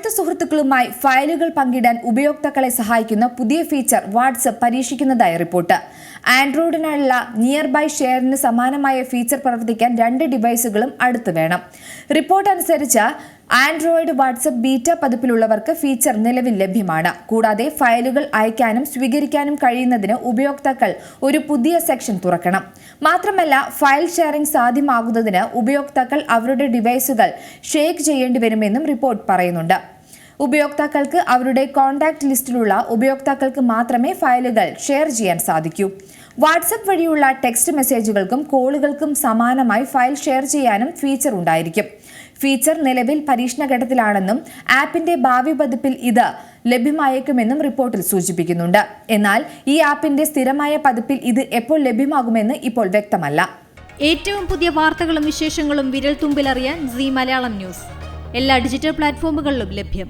അടുത്ത സുഹൃത്തുക്കളുമായി ഫയലുകൾ പങ്കിടാൻ ഉപയോക്താക്കളെ സഹായിക്കുന്ന പുതിയ ഫീച്ചർ വാട്സ്ആപ്പ് പരീക്ഷിക്കുന്നതായി റിപ്പോർട്ട്. ആൻഡ്രോയിഡിനുള്ള നിയർ ബൈ ഷെയറിന് സമാനമായ ഫീച്ചർ പ്രവർത്തിക്കാൻ 2 ഡിവൈസുകളും അടുത്ത് വേണം. റിപ്പോർട്ട് അനുസരിച്ച് ആൻഡ്രോയിഡ് വാട്സ്ആപ്പ് ബീറ്റ പതിപ്പിലുള്ളവർക്ക് ഫീച്ചർ നിലവിൽ ലഭ്യമാണ്. കൂടാതെ ഫയലുകൾ അയക്കാനും സ്വീകരിക്കാനും കഴിയുന്നതിന് ഉപയോക്താക്കൾ ഒരു പുതിയ സെക്ഷൻ തുറക്കണം. മാത്രമല്ല, ഫയൽ ഷെയറിംഗ് സാധ്യമാകുന്നതിന് ഉപയോക്താക്കൾ അവരുടെ ഡിവൈസുകൾ ഷെയർ ചെയ്യേണ്ടി വരുമെന്നും റിപ്പോർട്ട് പറയുന്നുണ്ട്. ഉപയോക്താക്കൾക്ക് അവരുടെ കോൺടാക്ട് ലിസ്റ്റിലുള്ള ഉപയോക്താക്കൾക്ക് മാത്രമേ ഫയലുകൾ ഷെയർ ചെയ്യാൻ സാധിക്കൂ. വാട്സ്ആപ്പ് വഴിയുള്ള ടെക്സ്റ്റ് മെസ്സേജുകൾക്കും കോളുകൾക്കും സമാനമായി ഫയൽ ഷെയർ ചെയ്യാനും ഫീച്ചർ ഉണ്ടായിരിക്കും. ഫീച്ചർ നിലവിൽ പരീക്ഷണഘട്ടത്തിലാണെന്നും ആപ്പിന്റെ ഭാവി പതിപ്പിൽ ഇത് ലഭ്യമായേക്കുമെന്നും റിപ്പോർട്ടിൽ സൂചിപ്പിക്കുന്നുണ്ട്. എന്നാൽ ഈ ആപ്പിന്റെ സ്ഥിരമായ പതിപ്പിൽ ഇത് എപ്പോൾ ലഭ്യമാകുമെന്ന് ഇപ്പോൾ വ്യക്തമല്ല. ഏറ്റവും പുതിയ വാർത്തകളും വിശേഷങ്ങളും വിരൽ തുമ്പിലറിയാൻ സീ മലയാളം ന്യൂസ് എല്ലാ ഡിജിറ്റൽ പ്ലാറ്റ്ഫോമുകളിലും ലഭ്യം.